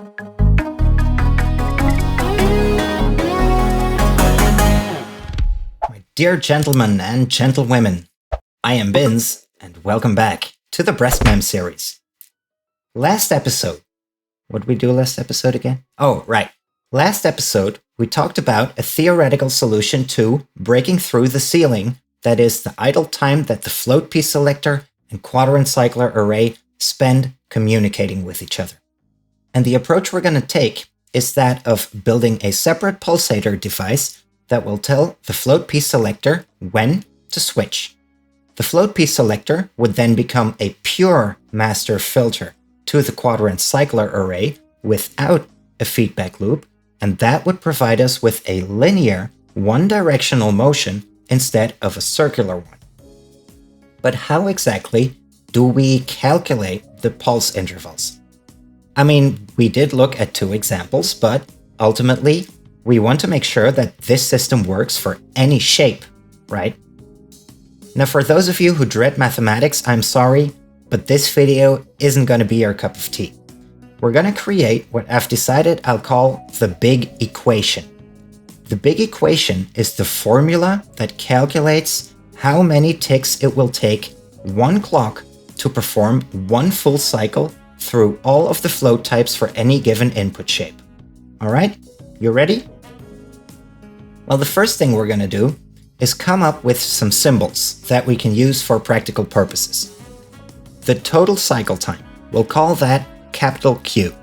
My dear gentlemen and gentlewomen, I am Binz, and welcome back to the BRESTMAM series. Last episode, what did we do last episode again? Oh, right. Last episode, we talked about a theoretical solution to breaking through the ceiling, that is, the idle time that the float piece selector and quadrant cycler array spend communicating with each other. And the approach we're going to take is that of building a separate pulsator device that will tell the float piece selector when to switch. The float piece selector would then become a pure master filter to the quadrant cycler array without a feedback loop, and that would provide us with a linear, one-directional motion instead of a circular one. But how exactly do we calculate the pulse intervals? I mean, we did look at two examples, but ultimately, we want to make sure that this system works for any shape, right? Now, for those of you who dread mathematics, I'm sorry, but this video isn't going to be your cup of tea. We're going to create what I've decided I'll call the big equation. The big equation is the formula that calculates how many ticks it will take one clock to perform one full cycle through all of the float types for any given input shape. All right, you ready? Well, the first thing we're going to do is come up with some symbols that we can use for practical purposes. The total cycle time, we'll call that capital Q.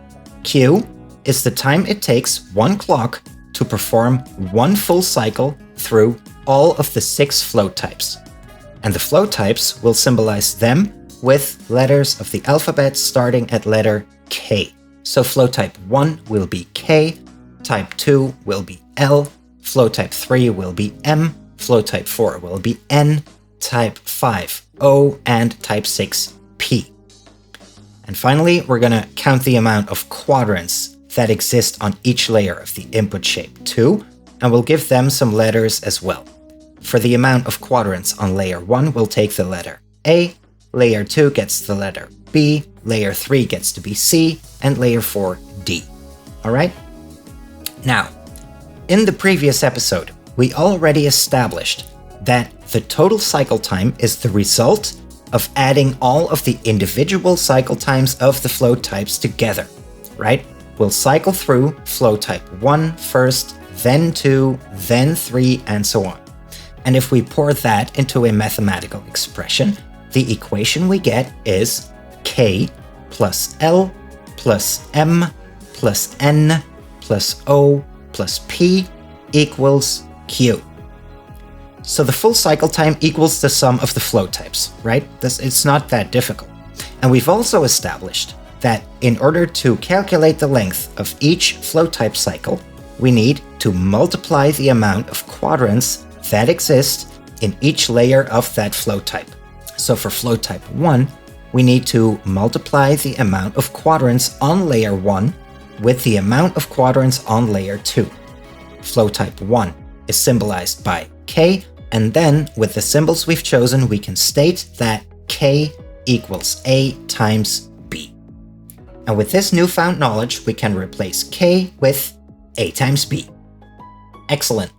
Q is the time it takes one clock to perform one full cycle through all of the 6 float types. And the float types will symbolize them with letters of the alphabet starting at letter K. So float type 1 will be K, type 2 will be L, float type 3 will be M, float type 4 will be N, type 5 O, and type 6 P. And finally, we're going to count the amount of quadrants that exist on each layer of the input shape too, and we'll give them some letters as well. For the amount of quadrants on layer 1, we'll take the letter A, layer 2 gets the letter B, layer 3 gets to be C, and layer 4 D. Alright? Now, in the previous episode, we already established that the total cycle time is the result of adding all of the individual cycle times of the float types together, right? We'll cycle through float type 1 first, then 2, then 3, and so on. And if we pour that into a mathematical expression, the equation we get is K plus L plus M plus N plus O plus P equals Q. So the full cycle time equals the sum of the float types, right? It's not that difficult. And we've also established that in order to calculate the length of each float type cycle, we need to multiply the amount of quadrants that exist in each layer of that float type. So for float type 1, we need to multiply the amount of quadrants on layer 1 with the amount of quadrants on layer 2. Float type 1 is symbolized by K, and then with the symbols we've chosen, we can state that K equals A times B. And with this newfound knowledge, we can replace K with A times B. Excellent.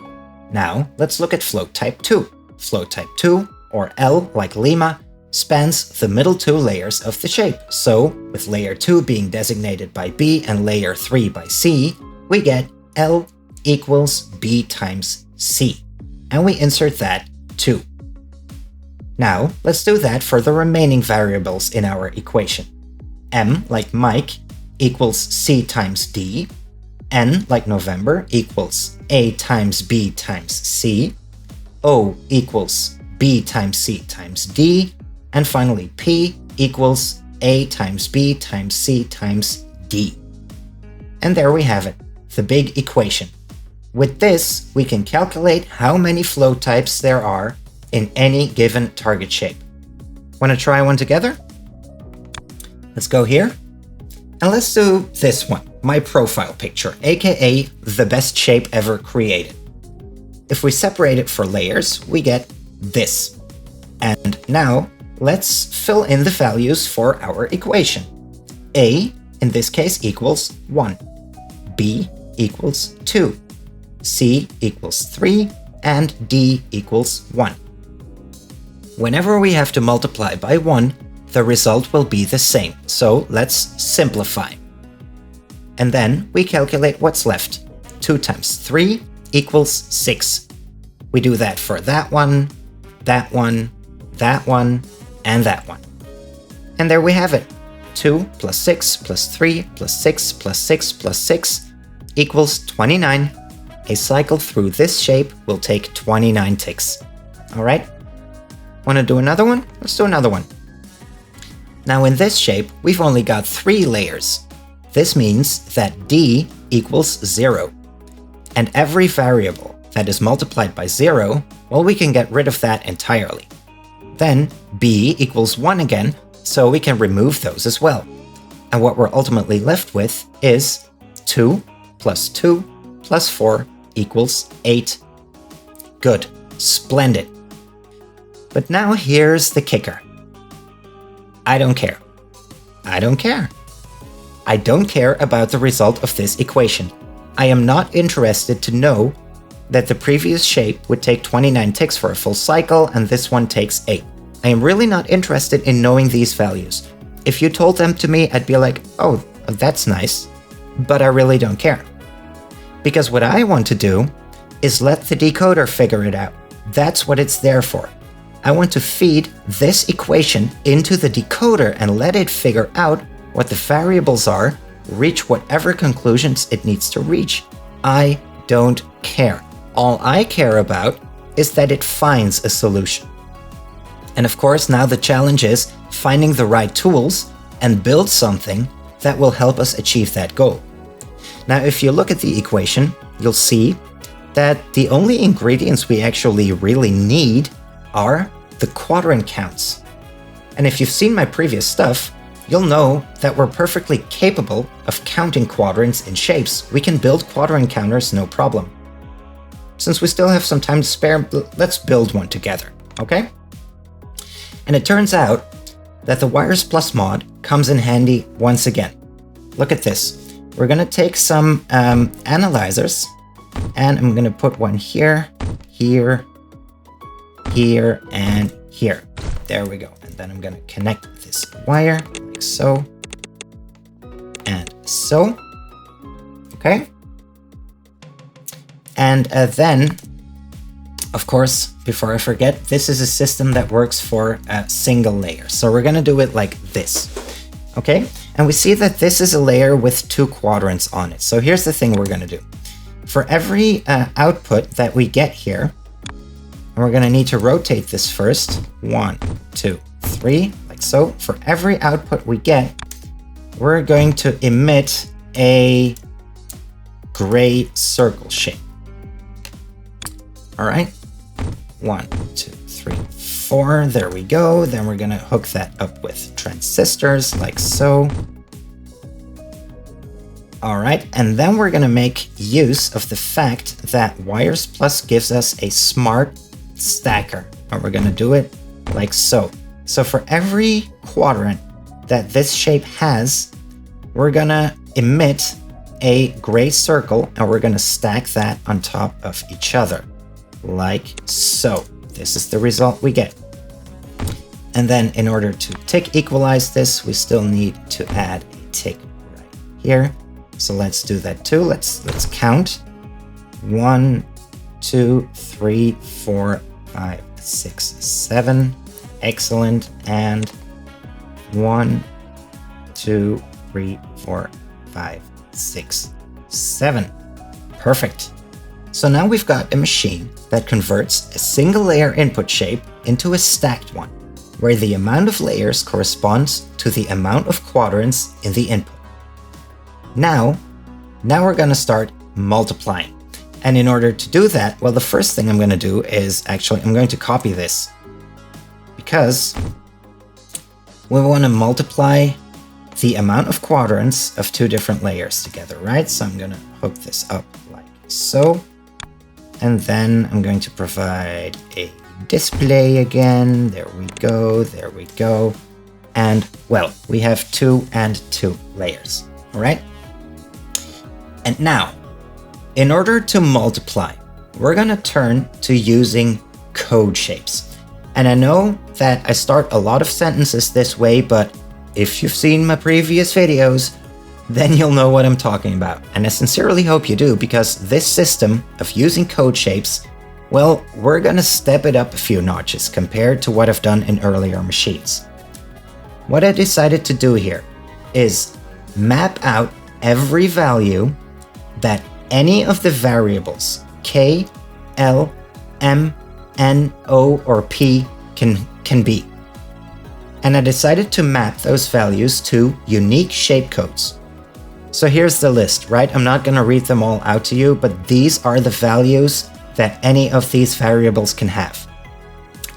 Now, let's look at float type 2. Float type 2, or L like Lima, spans the middle 2 layers of the shape. So, with layer 2 being designated by B and layer 3 by C, we get L equals B times C. And we insert that too. Now, let's do that for the remaining variables in our equation. M, like Mike, equals C times D. N, like November, equals A times B times C. O equals B times C times D. And finally, P equals A times B times C times D. And there we have it, the big equation. With this, we can calculate how many float types there are in any given target shape. Want to try one together? Let's go here. And let's do this one, my profile picture, aka the best shape ever created. If we separate it for layers, we get this. And now, let's fill in the values for our equation. A in this case equals 1, B equals 2, C equals 3, and D equals 1. Whenever we have to multiply by 1, the result will be the same, so let's simplify. And then we calculate what's left. 2 times 3 equals 6. We do that for that one, that one, that one, and that one. And there we have it. 2 plus 6 plus 3 plus 6 plus 6 plus 6 equals 29. A cycle through this shape will take 29 ticks. Alright? Want to do another one? Let's do another one. Now in this shape, we've only got 3 layers. This means that D equals 0. And every variable that is multiplied by 0, well, we can get rid of that entirely. Then B equals 1 again, so we can remove those as well. And what we're ultimately left with is 2 plus 2 plus 4 equals 8. Good. Splendid. But now here's the kicker. I don't care. I don't care. I don't care about the result of this equation. I am not interested to know that the previous shape would take 29 ticks for a full cycle and this one takes 8. I am really not interested in knowing these values. If you told them to me, I'd be like, oh, that's nice, but I really don't care. Because what I want to do is let the decoder figure it out. That's what it's there for. I want to feed this equation into the decoder and let it figure out what the variables are, reach whatever conclusions it needs to reach. I don't care. All I care about is that it finds a solution. And of course, now the challenge is finding the right tools and build something that will help us achieve that goal. Now, if you look at the equation, you'll see that the only ingredients we actually really need are the quadrant counts. And if you've seen my previous stuff, you'll know that we're perfectly capable of counting quadrants in shapes. We can build quadrant counters no problem. Since we still have some time to spare, let's build one together, okay? And it turns out that the wires plus mod comes in handy once again. Look at this. We're gonna take some analyzers, and I'm gonna put one here, here, here, and here. There we go. And then I'm gonna connect this wire like so, and so, okay? And then, of course, before I forget, this is a system that works for a single layer. So we're gonna do it like this, okay? And we see that this is a layer with 2 quadrants on it. So here's the thing we're gonna do. For every output that we get here, and we're gonna need to rotate this first, 1, 2, 3, like so. For every output we get, we're going to emit a gray circle shape. All right, 1, 2, 3, 4, there we go. Then we're gonna hook that up with transistors like so. All right, and then we're gonna make use of the fact that wires plus gives us a smart stacker, and we're gonna do it like so. So for every quadrant that this shape has, we're gonna emit a gray circle, and we're gonna stack that on top of each other. Like so. This is the result we get. And then in order to tick equalize this, we still need to add a tick right here. So let's do that too. Let's count. 1, 2, 3, 4, 5, 6, 7. Excellent. And 1, 2, 3, 4, 5, 6, 7. Perfect. So now we've got a machine that converts a single layer input shape into a stacked one, where the amount of layers corresponds to the amount of quadrants in the input. Now we're going to start multiplying. And in order to do that, well, the first thing I'm going to do is actually, I'm going to copy this, because we want to multiply the amount of quadrants of 2 different layers together, right? So I'm going to hook this up like so. And then I'm going to provide a display again. There we go, there we go. And well, we have 2 and 2 layers. all right? And now, in order to multiply, we're gonna turn to using code shapes. And I know that I start a lot of sentences this way, but if you've seen my previous videos, then you'll know what I'm talking about. And I sincerely hope you do, because this system of using code shapes, well, we're gonna step it up a few notches compared to what I've done in earlier machines. What I decided to do here is map out every value that any of the variables K, L, M, N, O, or P can be. And I decided to map those values to unique shape codes. So here's the list, right? I'm not gonna read them all out to you, but these are the values that any of these variables can have.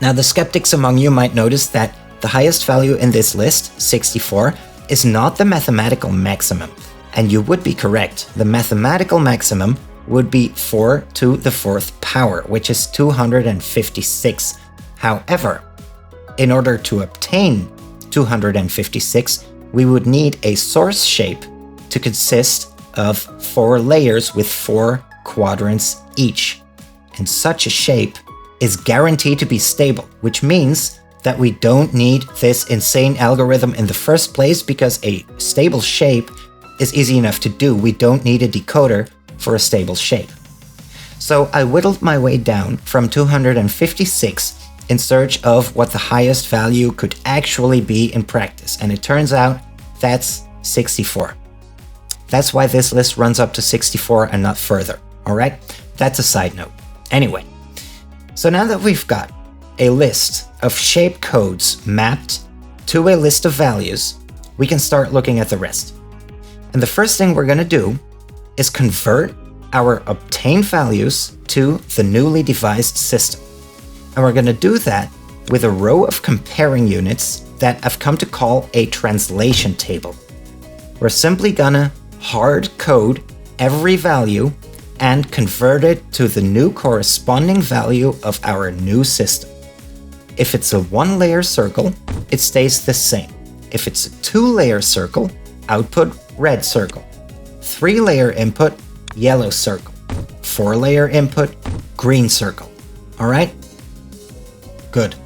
Now, the skeptics among you might notice that the highest value in this list, 64, is not the mathematical maximum. And you would be correct. The mathematical maximum would be 4 to the 4th power, which is 256. However, in order to obtain 256, we would need a source shape to consist of 4 layers with 4 quadrants each. And such a shape is guaranteed to be stable, which means that we don't need this insane algorithm in the first place, because a stable shape is easy enough to do. We don't need a decoder for a stable shape. So I whittled my way down from 256 in search of what the highest value could actually be in practice, and it turns out that's 64. That's why this list runs up to 64 and not further, alright? That's a side note. Anyway, so now that we've got a list of shape codes mapped to a list of values, we can start looking at the rest. And the first thing we're gonna do is convert our obtained values to the newly devised system. And we're gonna do that with a row of comparing units that I've come to call a translation table. We're simply gonna hard code every value and convert it to the new corresponding value of our new system. If it's a 1-layer circle, it stays the same. If it's a 2-layer circle, output red circle. 3-layer input, yellow circle. 4-layer input, green circle. All right? Good.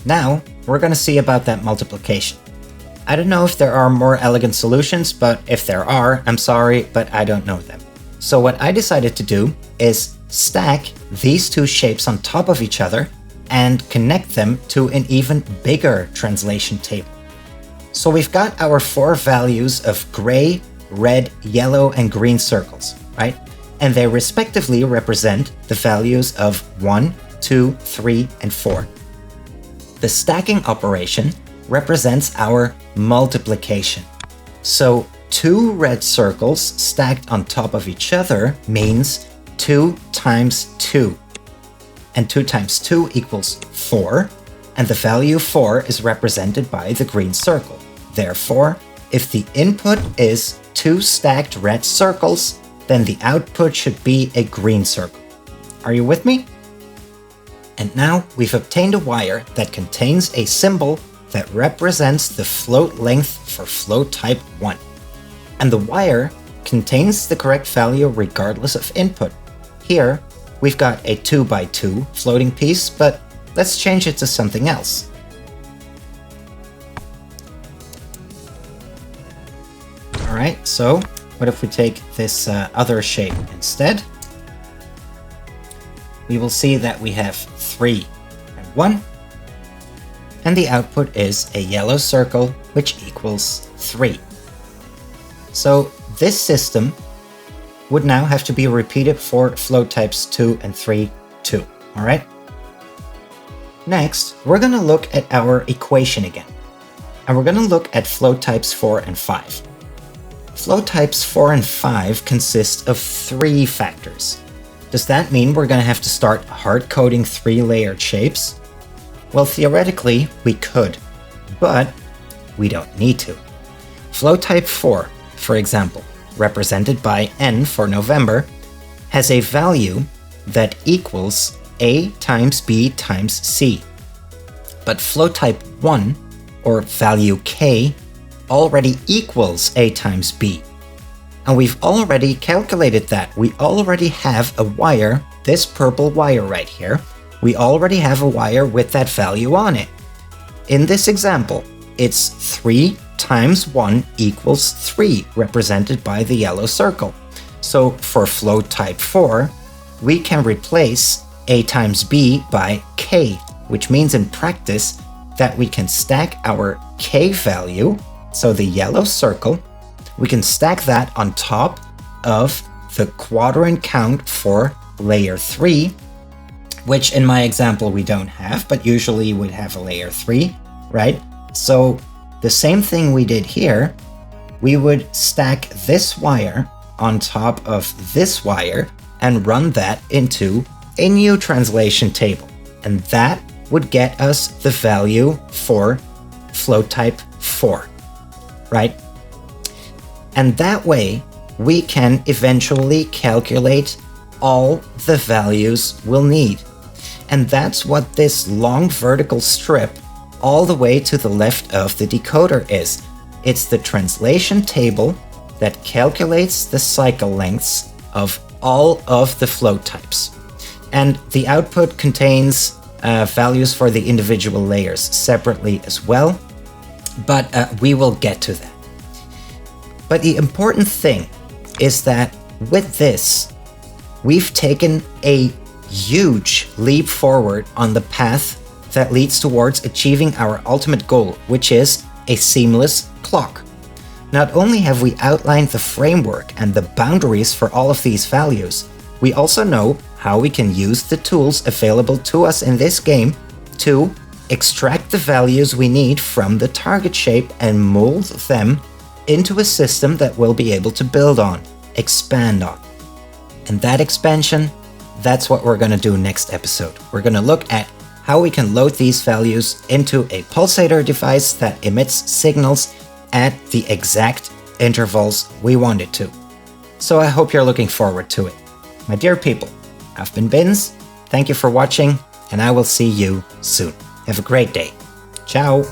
Now, we're going to see about that multiplication. I don't know if there are more elegant solutions, but if there are, I'm sorry, but I don't know them. So what I decided to do is stack these 2 shapes on top of each other and connect them to an even bigger translation table. So we've got our 4 values of gray, red, yellow, and green circles, right? And they respectively represent the values of 1, 2, 3, and 4. The stacking operation represents our multiplication. So 2 red circles stacked on top of each other means 2 times 2. And 2 times 2 equals 4, and the value 4 is represented by the green circle. Therefore, if the input is 2 stacked red circles, then the output should be a green circle. Are you with me? And now we've obtained a wire that contains a symbol that represents the float length for float type 1. And the wire contains the correct value regardless of input. Here, we've got a 2x2 floating piece, but let's change it to something else. Alright, so what if we take this other shape instead? We will see that we have 3 and 1, and the output is a yellow circle, which equals 3. So this system would now have to be repeated for float types 2 and 3 too, alright? Next, we're going to look at our equation again, and we're going to look at float types 4 and 5. Float types 4 and 5 consist of 3 factors. Does that mean we're going to have to start hard-coding 3-layered shapes? Well, theoretically, we could, but we don't need to. Float type 4, for example, represented by N for November, has a value that equals A times B times C. But float type 1, or value K, already equals A times B, And we've already calculated that. We already have a wire, this purple wire right here. We already have a wire with that value on it. In this example, it's 3 times 1 equals 3, represented by the yellow circle. So for float type 4, we can replace A times B by K, which means in practice that we can stack our K value, so the yellow circle, we can stack that on top of the quadrant count for layer 3, which in my example we don't have, but usually we'd have a layer 3, right? So the same thing we did here, we would stack this wire on top of this wire and run that into a new translation table. And that would get us the value for float type 4, right? And that way we can eventually calculate all the values we'll need. And that's what this long vertical strip all the way to the left of the decoder is. It's the translation table that calculates the cycle lengths of all of the float types. And the output contains values for the individual layers separately as well, but we will get to that. But the important thing is that with this, we've taken a huge leap forward on the path that leads towards achieving our ultimate goal, which is a seamless clock. Not only have we outlined the framework and the boundaries for all of these values, we also know how we can use the tools available to us in this game to extract the values we need from the target shape and mold them into a system that we'll be able to build on, expand on. And that expansion, that's what we're going to do next episode. We're going to look at how we can load these values into a pulsator device that emits signals at the exact intervals we want it to. So I hope you're looking forward to it. My dear people, I've been Bins, thank you for watching, and I will see you soon. Have a great day. Ciao!